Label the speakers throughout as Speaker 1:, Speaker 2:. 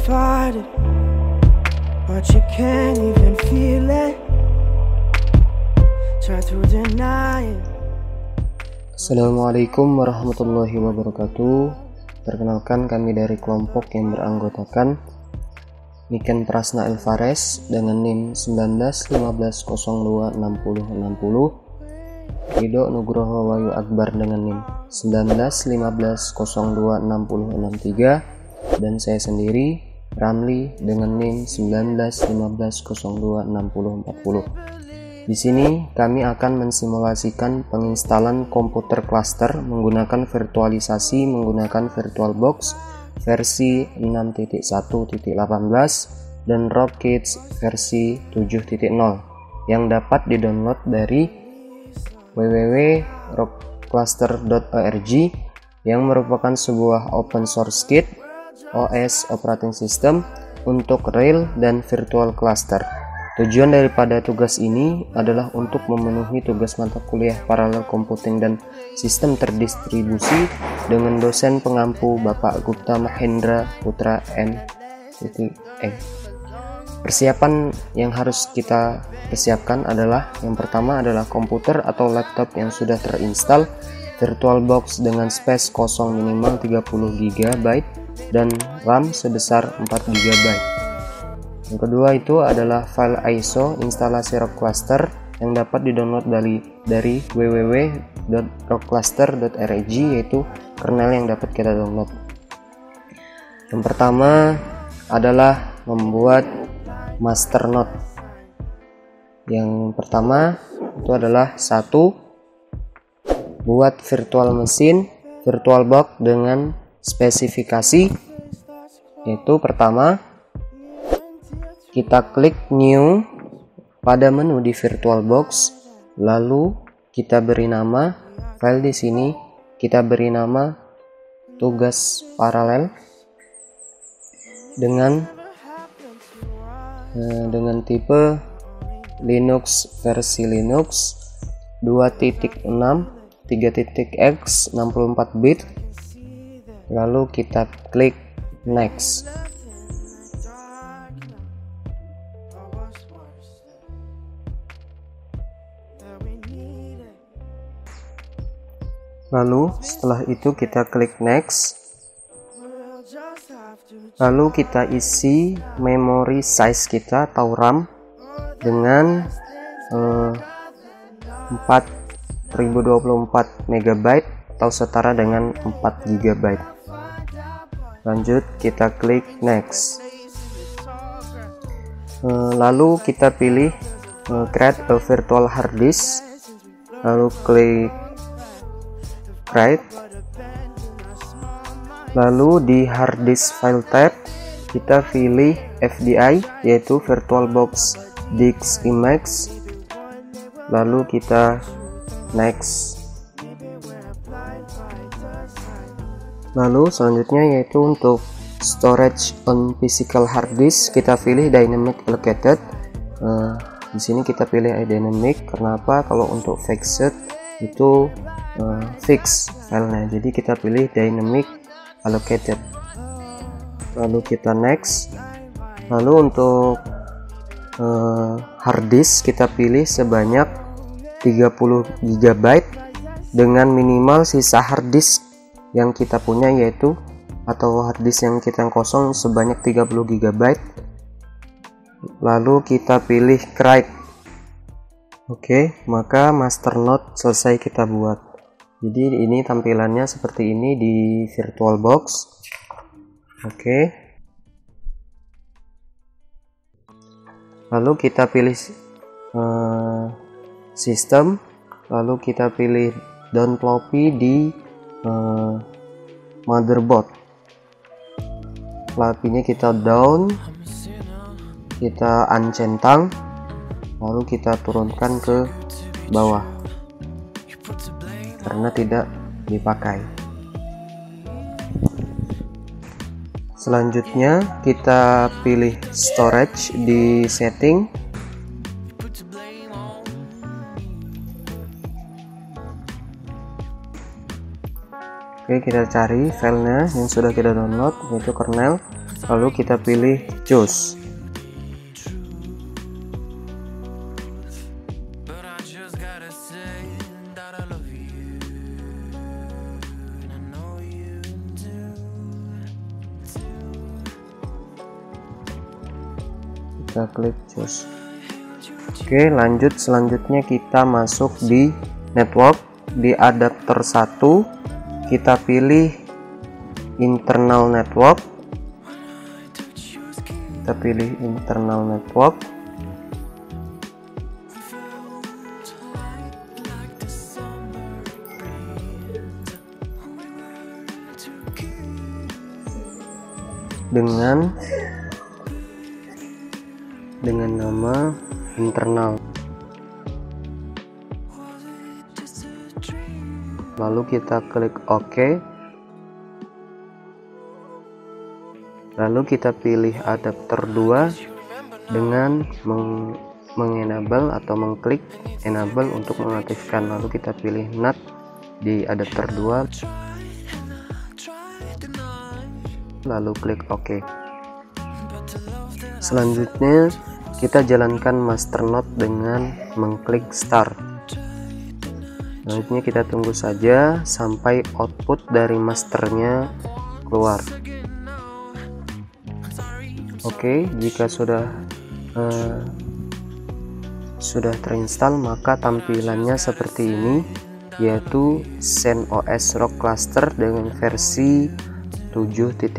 Speaker 1: fight it, but you can't even feel it. Try to deny it.
Speaker 2: Assalamualaikum warahmatullahi wabarakatuh. Perkenalkan, kami dari kelompok yang beranggotakan Niken Prasna Alvarez dengan NIM 1915026060, Rido Nugroho Wahyu Akbar dengan NIM 1915026063, dan saya sendiri Ramli dengan NIM 1915026040. Di sini kami akan mensimulasikan penginstalan komputer cluster menggunakan virtualisasi menggunakan VirtualBox versi 6.1.18 dan Rockids versi 7.0 yang dapat didownload dari www.rockcluster.org yang merupakan sebuah open source kit OS operating system untuk real dan virtual cluster. Tujuan daripada tugas ini adalah untuk memenuhi tugas mata kuliah paralel computing dan sistem terdistribusi dengan dosen pengampu Bapak Gupta Mahendra Putra M.E. Persiapan yang harus kita persiapkan adalah yang pertama adalah komputer atau laptop yang sudah terinstal, VirtualBox dengan space kosong minimal 30 GB dan RAM sebesar 4 GB. Yang kedua itu adalah file ISO instalasi Rock Cluster yang dapat didownload dari www.rockcluster.org, yaitu kernel yang dapat kita download. Yang pertama adalah membuat master node. Yang pertama itu adalah satu, buat virtual machine VirtualBox dengan spesifikasi, yaitu pertama kita klik new pada menu di VirtualBox, lalu kita beri nama file. Di sini kita beri nama tugas paralel dengan tipe Linux versi Linux 2.6 3.x 64 bit, lalu kita klik next. Lalu setelah itu kita klik next. Lalu kita isi memory size kita atau RAM dengan 4024 MB atau setara dengan 4 GB. Lanjut kita klik next. Lalu kita pilih create a virtual hard disk, lalu klik create. Lalu di hard disk file tab kita pilih FDI, yaitu VirtualBox Disk Image, lalu kita next. Lalu selanjutnya yaitu untuk storage on physical hard disk kita pilih dynamic allocated. Di sini kita pilih dynamic. Kenapa? Kalau untuk fixed itu fix filenya, jadi kita pilih dynamic allocated, lalu kita next. Lalu untuk hard disk kita pilih sebanyak 30 GB dengan minimal sisa hard disk yang kita punya, yaitu atau hard disk yang kita kosong sebanyak 30 GB. Lalu kita pilih create. Oke, maka master node selesai kita buat. Jadi ini tampilannya seperti ini di VirtualBox. Oke. Lalu kita pilih sistem, lalu kita pilih down floppy di motherboard. Floppy-nya kita down, kita uncentang, lalu kita turunkan ke bawah karena tidak dipakai. Selanjutnya kita pilih storage di setting. Oke, kita cari filenya yang sudah kita download, yaitu kernel. lalu kita pilih choose. Kita klik choose. Oke, lanjut. Selanjutnya kita masuk di network. Di adapter 1 kita pilih internal network. Kita pilih internal network. Dengan nama internal. Lalu kita klik OK. Lalu kita pilih adapter 2 dengan mengenable atau mengklik enable untuk mengaktifkan. Lalu kita pilih NAT di adapter 2. Lalu klik OK. Selanjutnya kita jalankan master node dengan mengklik start. Selanjutnya kita tunggu saja sampai output dari masternya keluar. Oke, jika sudah terinstall, maka tampilannya seperti ini, yaitu CentOS Rock Cluster dengan versi 7.0.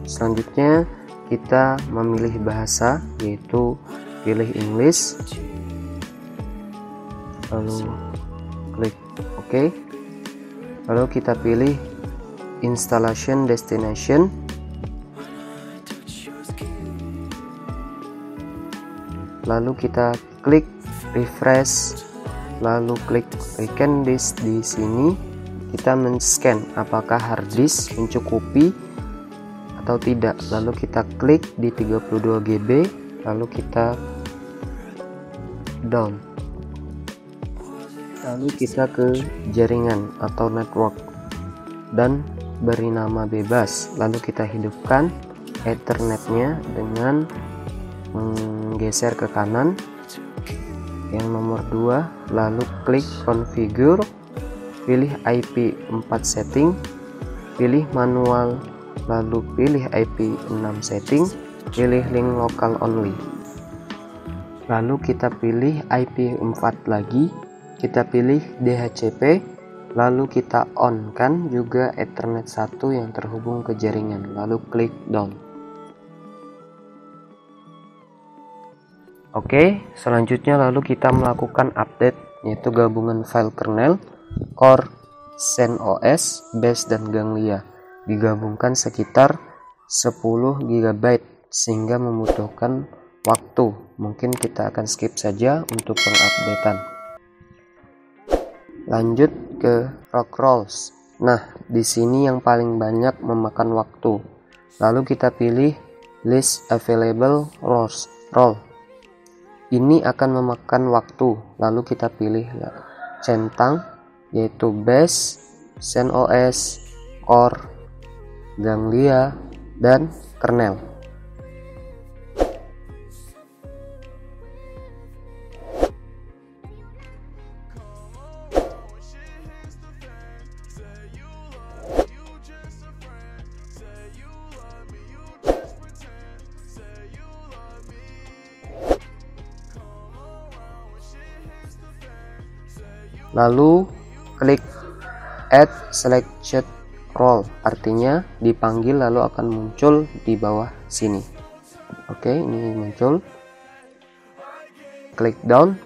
Speaker 2: Selanjutnya kita memilih bahasa, yaitu pilih English, lalu klik OK. Lalu kita pilih installation destination, lalu kita klik refresh, lalu klik weekend disk. Di sini kita men-scan apakah hard disk mencukupi atau tidak, lalu kita klik di 32 GB, lalu kita down, lalu kita ke jaringan atau network dan beri nama bebas, lalu kita hidupkan ethernetnya dengan menggeser ke kanan yang nomor 2, lalu klik configure, pilih IP 4 setting, pilih manual, lalu pilih IP 6 setting, pilih link local only, lalu kita pilih IP 4 lagi, kita pilih DHCP, lalu kita on kan juga Ethernet 1 yang terhubung ke jaringan, lalu klik down. Oke, selanjutnya lalu kita melakukan update, yaitu gabungan file kernel, core, CentOS, base dan ganglia digabungkan sekitar 10 GB sehingga membutuhkan waktu. Mungkin kita akan skip saja untuk pengupdatean. Lanjut ke rock rolls. Nah, di sini yang paling banyak memakan waktu. Lalu kita pilih list available roll. Ini akan memakan waktu. Lalu kita pilih centang, yaitu base, CentOS, core, ganglia, dan kernel. Lalu klik add selected roll, artinya dipanggil lalu akan muncul di bawah sini. Oke, ini muncul. Klik down,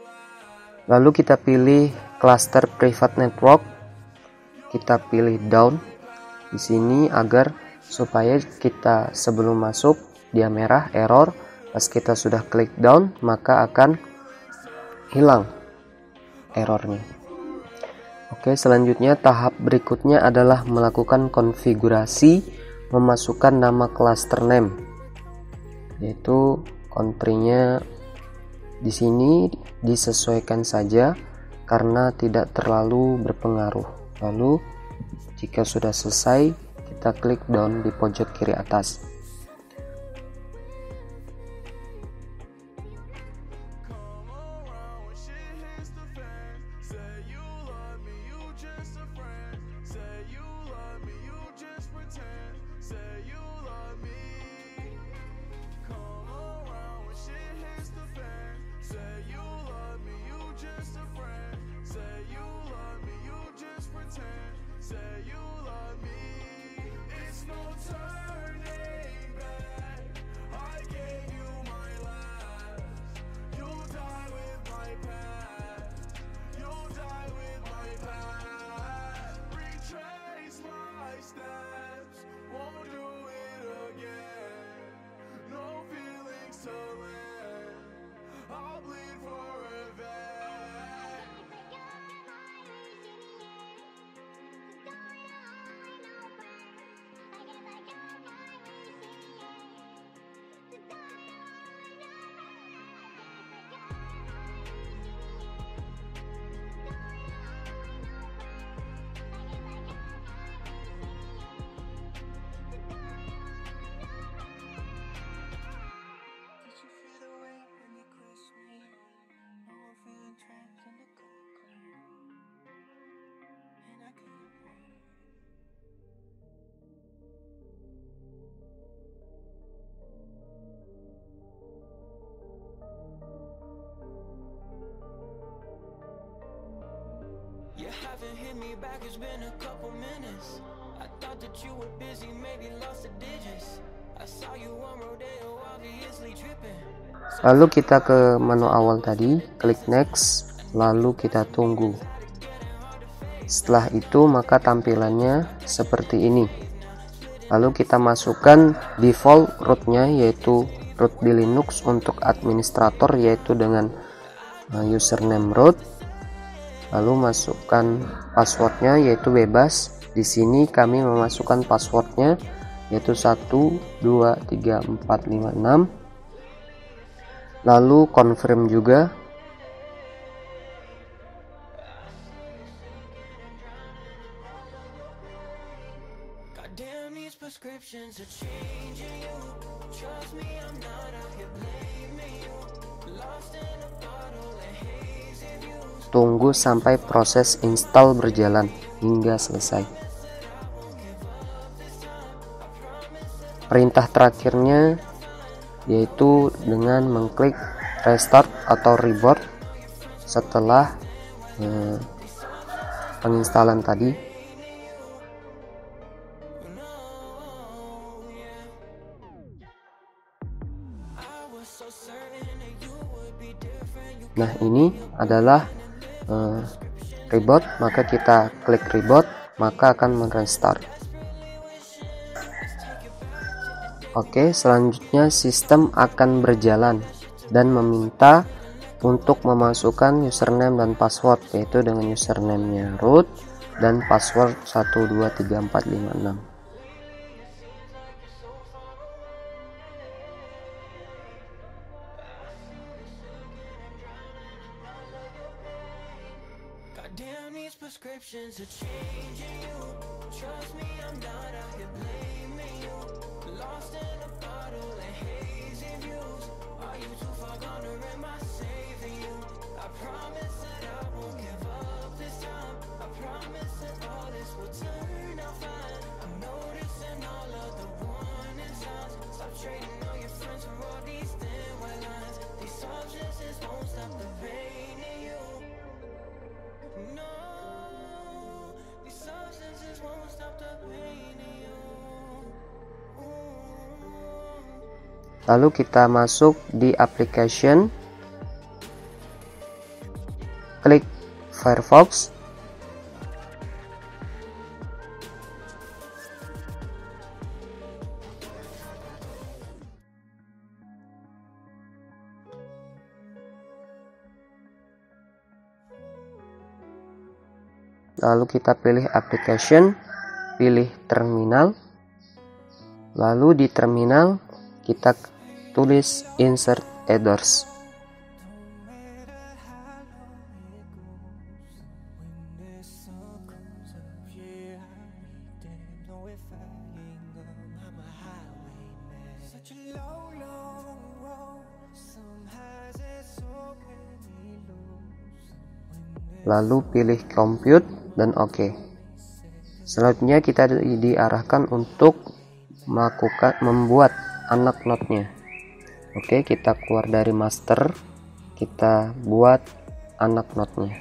Speaker 2: lalu kita pilih cluster private network, kita pilih down di sini agar supaya kita sebelum masuk dia merah error, pas kita sudah klik down maka akan hilang errornya. Oke, selanjutnya tahap berikutnya adalah melakukan konfigurasi, memasukkan nama cluster name, yaitu country-nya di sini disesuaikan saja karena tidak terlalu berpengaruh. Lalu jika sudah selesai, kita klik down di pojok kiri atas.
Speaker 1: You haven't hit me back, it's been a couple minutes. I thought that you were busy, maybe lost the digits. I saw you on Rodeo, obviously tripping.
Speaker 2: Lalu kita ke menu awal tadi, klik next, lalu kita tunggu. Setelah itu maka tampilannya seperti ini. Lalu kita masukkan default rootnya, yaitu root di Linux untuk administrator, yaitu dengan username root. Lalu masukkan passwordnya, yaitu bebas. Di sini kami memasukkan passwordnya, yaitu 123456. Lalu confirm juga. Tunggu sampai proses install berjalan hingga selesai. Perintah terakhirnya yaitu dengan mengklik restart atau reboot setelah penginstalan tadi. Nah, ini adalah reboot, maka kita klik reboot, maka akan merestart. Oke, selanjutnya sistem akan berjalan dan meminta untuk memasukkan username dan password, yaitu dengan username-nya root dan password 123456.
Speaker 1: Prescriptions are changing you. Trust me, I'm not out here blaming you. Lost in a bottle and hazy views. Are you too far gone or am I saving you? I promise that I won't give up this time. I promise that all this will turn out fine. I'm noticing all of the warning signs. Stop trading all your friends for all these thin white lines. These substances won't stop the pain in you. No.
Speaker 2: Lalu kita masuk di application, klik Firefox, lalu kita pilih application, pilih terminal, lalu di terminal kita tulis insert address. Lalu pilih compute dan OK. Selanjutnya kita diarahkan untuk membuat anak node-nya. Oke, kita keluar dari master, kita buat anak node-nya.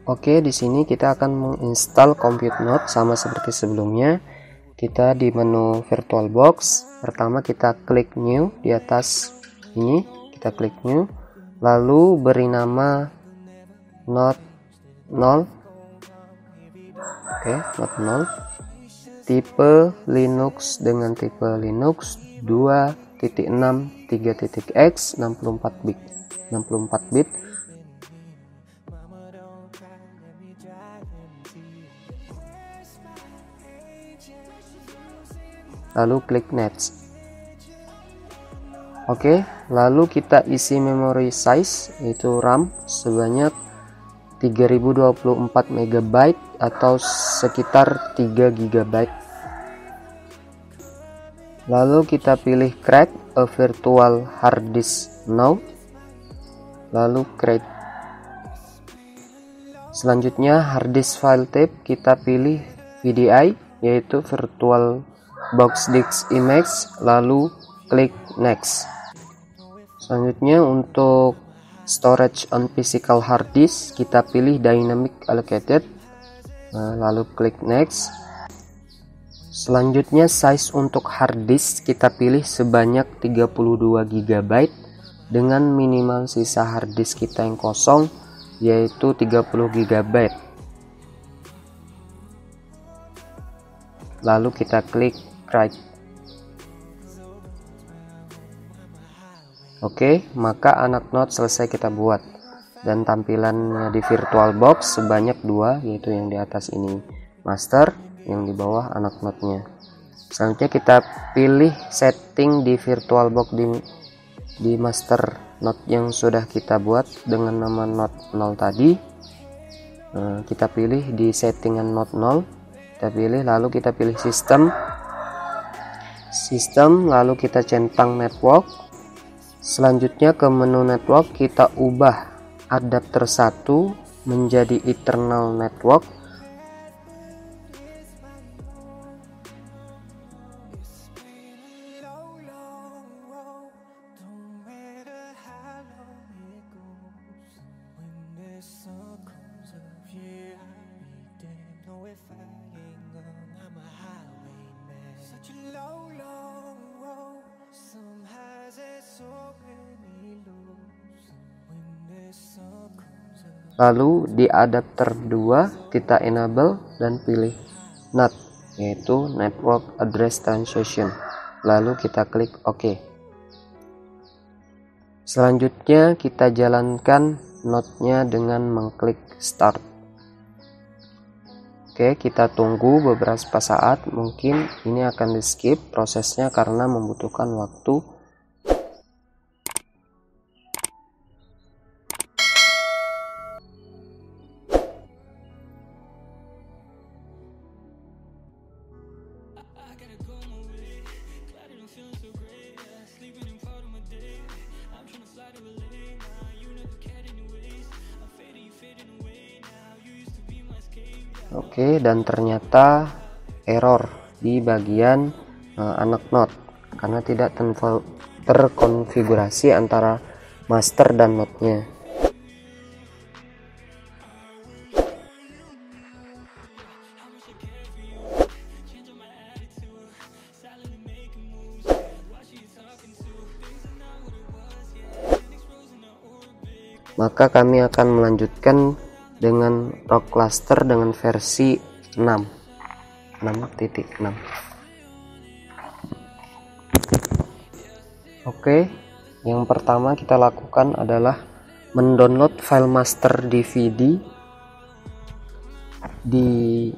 Speaker 2: Oke, di sini kita akan menginstal Compute Node sama seperti sebelumnya. Kita di menu VirtualBox, pertama kita klik New di atas ini, kita klik New, lalu beri nama Node 0. Oke, Node 0. Tipe Linux dengan tipe Linux 2.6 3.x 64 bit. Lalu klik next. Oke, lalu kita isi memory size yaitu RAM sebanyak 3024 MB atau sekitar 3 GB. Lalu kita pilih create a virtual hard disk now, lalu create. Selanjutnya hard disk file type kita pilih VDI yaitu virtual box disk image, lalu klik next. Selanjutnya untuk storage on physical hard disk kita pilih dynamic allocated, lalu klik next. Selanjutnya size untuk hard disk kita pilih sebanyak 32 GB dengan minimal sisa hard disk kita yang kosong yaitu 30 GB. Lalu kita klik create. Oke, maka anak node selesai kita buat, dan tampilannya di VirtualBox sebanyak 2, yaitu yang di atas ini master, yang di bawah anak node-nya. Selanjutnya kita pilih setting di VirtualBox di master node yang sudah kita buat dengan nama node 0 tadi. Kita pilih di settingan node 0, kita pilih, lalu kita pilih sistem, lalu kita centang network. Selanjutnya ke menu network kita ubah adapter 1 menjadi eternal network. Lalu di adapter 2 kita enable dan pilih NAT, yaitu Network Address Translation. Lalu kita klik OK. Selanjutnya kita jalankan node-nya dengan mengklik Start. Oke, kita tunggu beberapa saat, mungkin ini akan di skip prosesnya karena membutuhkan waktu. Oke, dan ternyata error di bagian anak node karena tidak terkonfigurasi antara master dan node-nya. Maka kami akan melanjutkan dengan rock cluster dengan versi 6.6. Oke, yang pertama kita lakukan adalah mendownload file master DVD di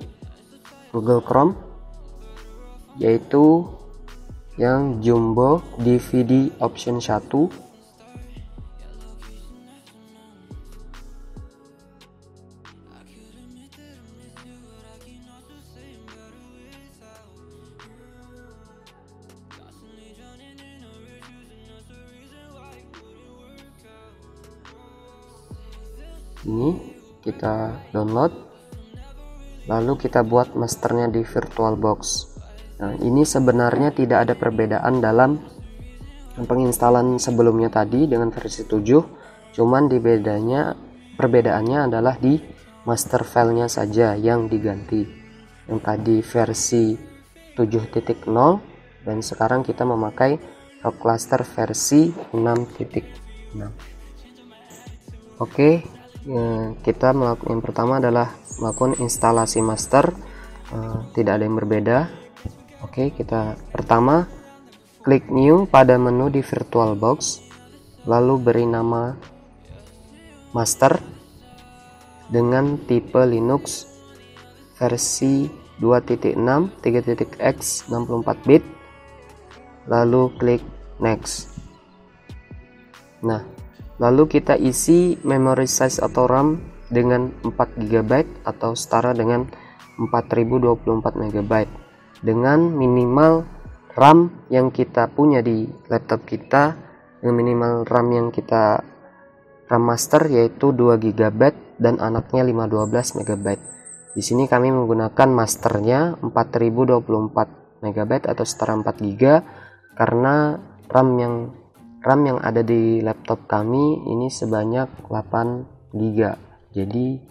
Speaker 2: Google Chrome, yaitu yang jumbo DVD option 1. Ini kita download, lalu kita buat masternya di VirtualBox. Nah, ini sebenarnya tidak ada perbedaan dalam penginstalan sebelumnya tadi dengan versi 7, cuman perbedaannya adalah di master filenya saja yang diganti. Yang tadi versi 7.0 dan sekarang kita memakai rock cluster versi 6.6. Oke, kita melakukan yang pertama adalah melakukan instalasi master. Tidak ada yang berbeda. Oke, kita pertama klik new pada menu di VirtualBox, lalu beri nama master dengan tipe Linux versi 2.6 3.x 64 bit, lalu klik next. Nah, lalu kita isi memory size atau RAM dengan 4 GB atau setara dengan 4024 MB dengan minimal RAM yang kita punya di laptop kita, dengan minimal RAM yang kita RAM master yaitu 2 GB dan anaknya 512 MB. Di sini kami menggunakan masternya 4024 MB atau setara 4 GB karena RAM yang ada di laptop kami ini sebanyak 8 GB. Jadi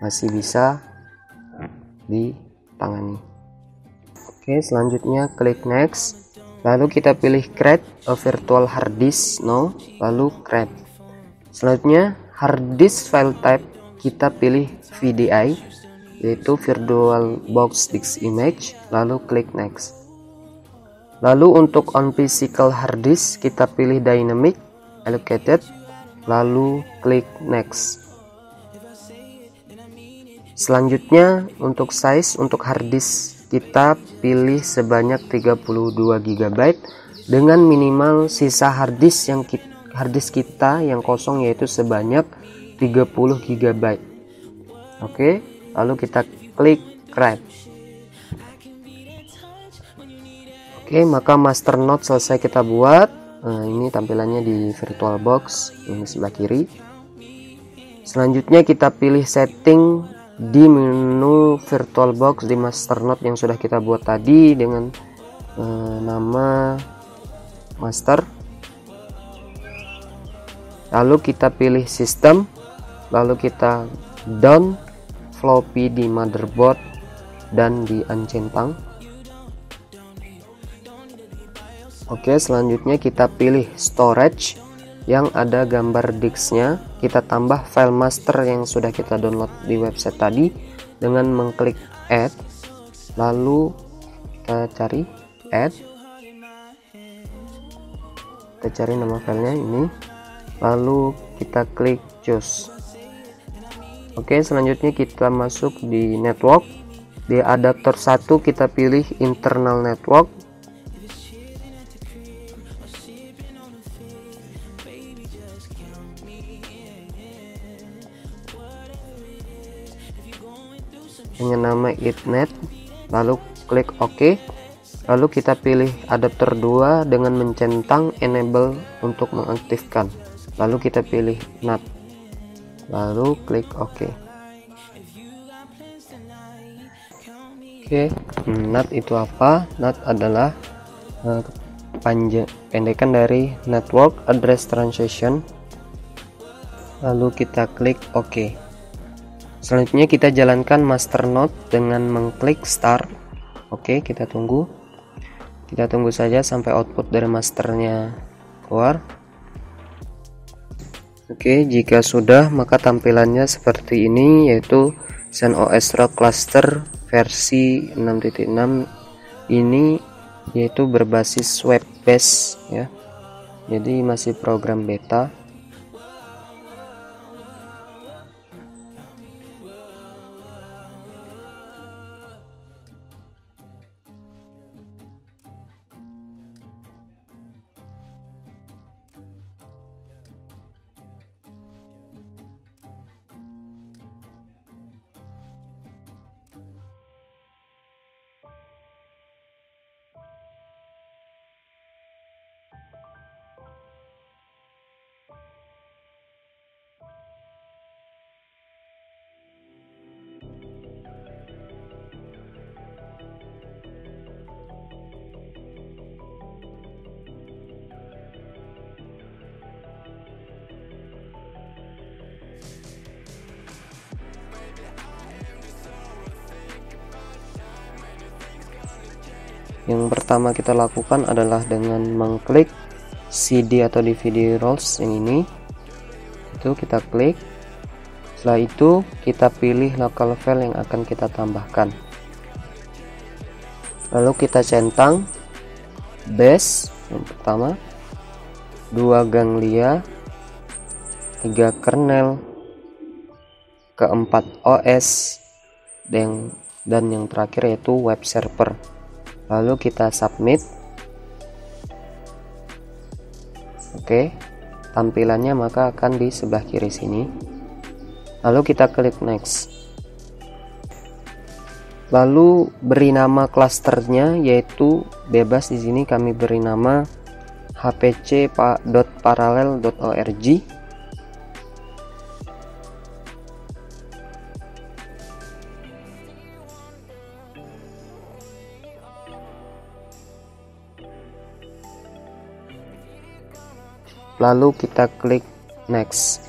Speaker 2: masih bisa ditangani. Oke, selanjutnya klik next. Lalu kita pilih create a virtual hard disk now, lalu create. Selanjutnya hard disk file type kita pilih VDI yaitu VirtualBox Disk Image, lalu klik next. Lalu untuk on physical hard disk kita pilih dynamic allocated, lalu klik next. Selanjutnya untuk size untuk hard disk kita pilih sebanyak 32 GB dengan minimal sisa hard disk kita yang kosong yaitu sebanyak 30 GB. Oke, lalu kita klik create. Oke, maka master node selesai kita buat. Nah, ini tampilannya di VirtualBox ini sebelah kiri. Selanjutnya kita pilih setting di menu VirtualBox di master node yang sudah kita buat tadi dengan nama master. Lalu kita pilih sistem, lalu kita down floppy di motherboard dan di uncentang. Oke, selanjutnya kita pilih storage yang ada gambar disknya. Kita tambah file master yang sudah kita download di website tadi dengan mengklik add, lalu kita cari add, kita cari nama filenya ini, lalu kita klik choose. Oke, selanjutnya kita masuk di network. Di adaptor 1 kita pilih internal network. Dengan nama Ethernet, lalu klik OK. Lalu kita pilih adaptor 2 dengan mencentang enable untuk mengaktifkan. Lalu kita pilih NAT, lalu klik OK. Oke, NAT itu apa? NAT adalah pendekan dari Network Address Translation. Lalu kita klik OK. Selanjutnya kita jalankan master node dengan mengklik start. Oke, kita tunggu saja sampai output dari masternya keluar. Oke, jika sudah maka tampilannya seperti ini, yaitu ZenOS Rock Cluster versi 6.6 ini yaitu berbasis web base ya. Jadi masih program beta. Yang pertama kita lakukan adalah dengan mengklik CD atau DVD rolls yang ini, itu kita klik. Setelah itu kita pilih local file yang akan kita tambahkan, lalu kita centang base yang pertama, 2 ganglia, 3 kernel, keempat OS, dan yang terakhir yaitu web server. Lalu kita submit. Oke, tampilannya maka akan di sebelah kiri sini. Lalu kita klik next. Lalu beri nama klasternya, yaitu bebas di sini kami beri nama hpc.parallel.org. Lalu kita klik next.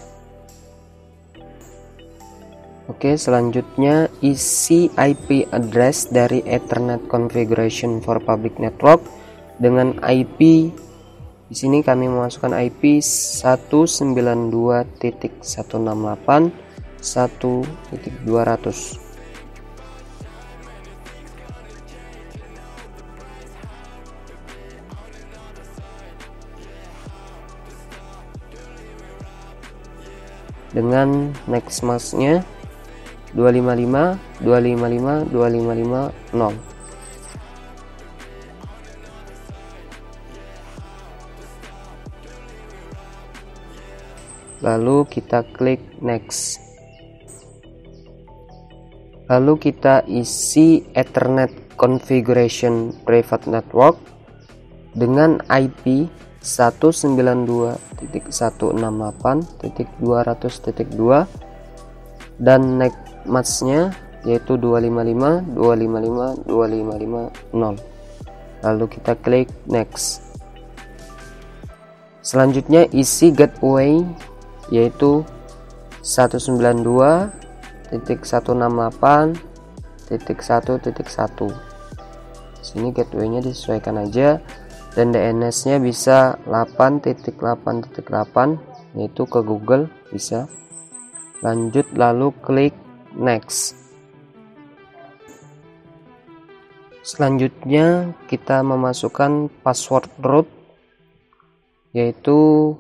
Speaker 2: Oke, selanjutnya isi IP address dari Ethernet configuration for public network dengan IP. Di sini kami memasukkan IP 192.168.1.200. Dengan next masknya 255.255.255.0. Lalu kita klik next. Lalu kita isi Ethernet configuration private network dengan IP 192.168.200.2 dan next matchnya yaitu 255.255.255.0. Lalu kita klik next. Selanjutnya isi gateway yaitu 192.168.1.1. Sini gateway-nya disesuaikan aja, dan DNS-nya bisa 8.8.8 yaitu ke Google bisa. Lanjut lalu klik next. Selanjutnya kita memasukkan password root, yaitu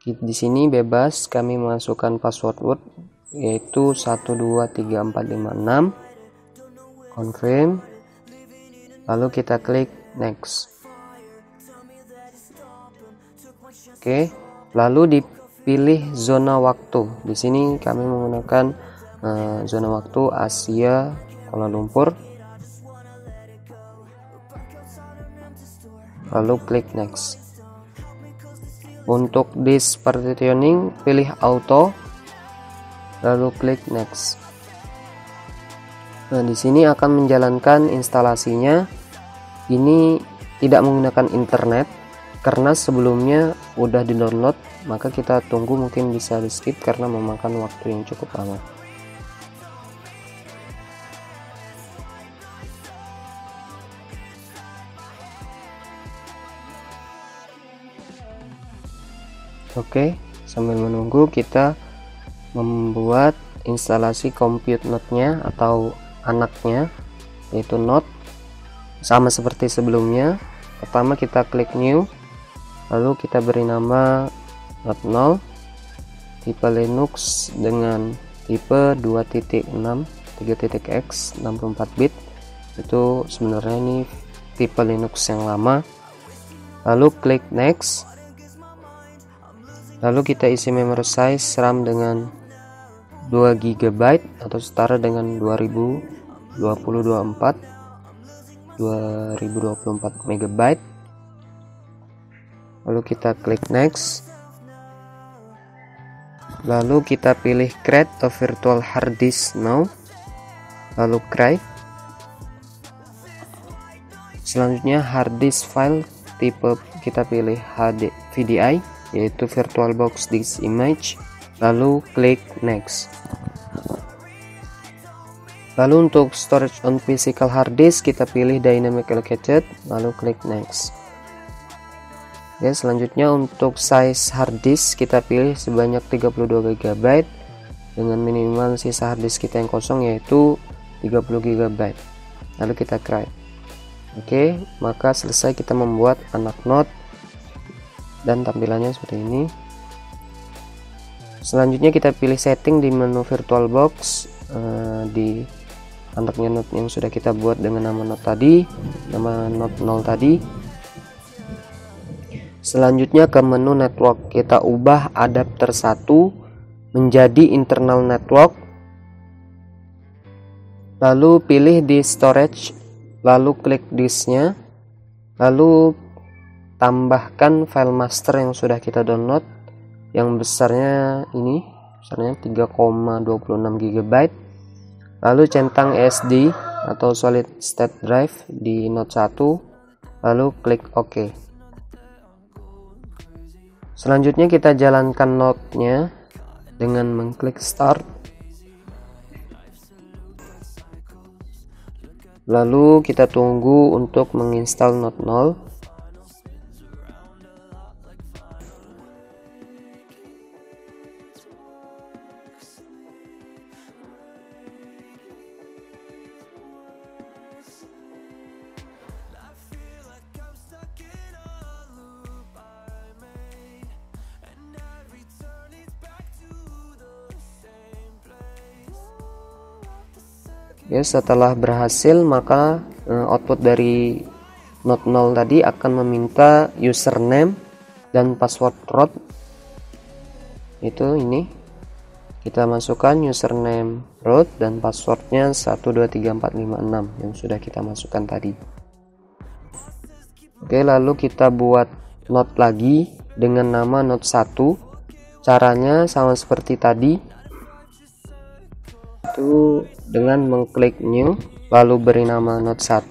Speaker 2: di sini bebas kami memasukkan password root yaitu 123456. Confirm. Lalu kita klik next. Oke, lalu dipilih zona waktu. Di sini kami menggunakan zona waktu Asia Kuala Lumpur. Lalu klik next. Untuk disk partitioning pilih auto, lalu klik next. Nah, di sini akan menjalankan instalasinya. Ini tidak menggunakan internet karena sebelumnya udah di-download, maka kita tunggu, mungkin bisa di skip karena memakan waktu yang cukup lama. Oke, sambil menunggu kita membuat instalasi compute node-nya atau anaknya, yaitu node. Sama seperti sebelumnya, pertama kita klik new, lalu kita beri nama node 0, tipe Linux dengan tipe 2.6 3.x 64 bit. Itu sebenarnya ini tipe Linux yang lama. Lalu klik next. Lalu kita isi memory size RAM dengan 2 GB atau setara dengan 2024 MB. Lalu kita klik next. Lalu kita pilih create a virtual hard disk now. Lalu create. Selanjutnya hard disk file tipe kita pilih VDI, yaitu VirtualBox Disk Image. Lalu klik next. Lalu untuk storage on physical hard disk kita pilih dynamic allocated, lalu klik next. Oke, selanjutnya untuk size hard disk kita pilih sebanyak 32 GB dengan minimal sisa hard disk kita yang kosong yaitu 30 GB. Lalu kita create. Oke, maka selesai kita membuat anak node dan tampilannya seperti ini. Selanjutnya kita pilih setting di menu VirtualBox, di anaknya node yang sudah kita buat dengan nama node tadi, nama node 0 tadi. Selanjutnya ke menu network, kita ubah adapter 1 menjadi internal network, lalu pilih di storage, lalu klik disknya, lalu tambahkan file master yang sudah kita download yang besarnya ini, besarnya 3,26 GB, lalu centang SD atau solid state drive di node 1, lalu klik OK. Selanjutnya kita jalankan node-nya dengan mengklik start, lalu kita tunggu untuk menginstal node 0. Ya, setelah berhasil maka output dari node 0 tadi akan meminta username dan password root. Itu ini kita masukkan username root dan passwordnya 123456 yang sudah kita masukkan tadi. Oke, lalu kita buat node lagi dengan nama node 1. Caranya sama seperti tadi, itu dengan mengklik new, lalu beri nama node 1,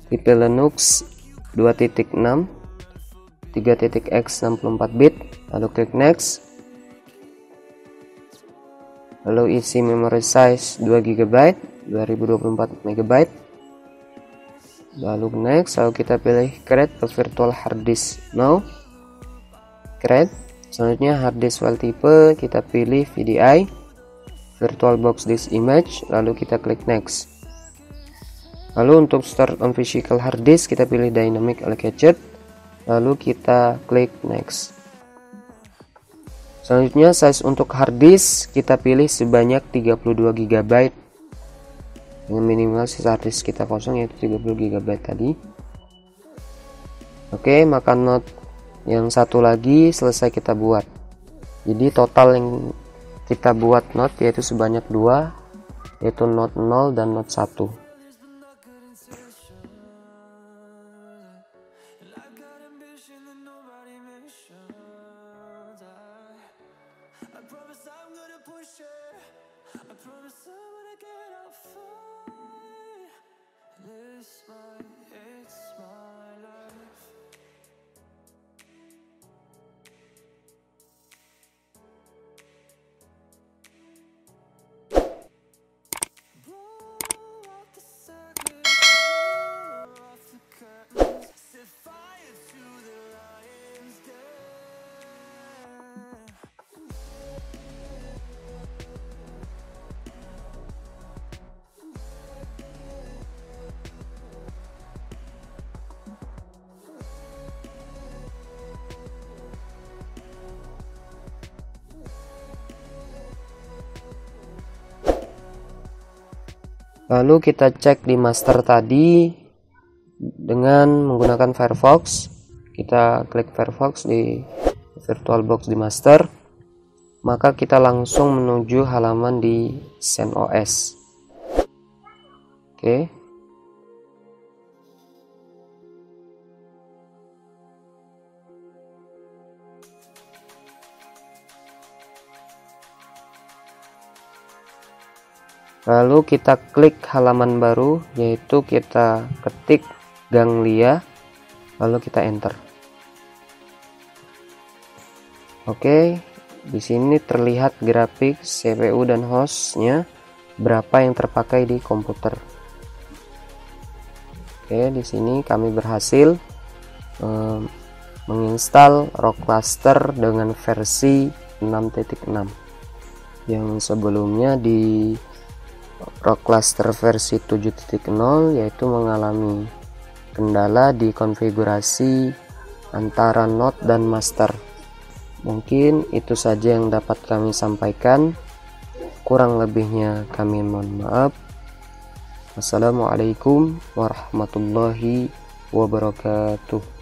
Speaker 2: tipe Linux 2.6 3.x 64 bit, lalu klik next, lalu isi memory size 2 GB 2024 MB, lalu next, lalu kita pilih create a virtual hard disk now, create. Selanjutnya hard disk file type kita pilih VDI VirtualBox disk image, lalu kita klik next. Lalu untuk store on physical hard disk kita pilih dynamic allocated, lalu kita klik next. Selanjutnya size untuk hard disk kita pilih sebanyak 32 GB dengan minimal sisa hard disk kita kosong yaitu 30 GB tadi. Oke, maka node yang satu lagi selesai kita buat. Jadi total yang kita buat node yaitu sebanyak 2, yaitu node 0 dan node 1. Lalu kita cek di master tadi dengan menggunakan Firefox. Kita klik Firefox di VirtualBox di master, maka kita langsung menuju halaman di CentOS. Oke. Lalu kita klik halaman baru, yaitu kita ketik Ganglia, lalu kita enter. Oke, di sini terlihat grafik CPU dan hostnya. berapa yang terpakai di komputer. Oke, di sini kami berhasil menginstal ROG Cluster dengan versi 6.6. Yang sebelumnya di ROG Cluster versi 7.0 yaitu mengalami kendala di konfigurasi antara node dan master. Mungkin itu saja yang dapat kami sampaikan. Kurang lebihnya kami mohon maaf. Wassalamualaikum warahmatullahi wabarakatuh.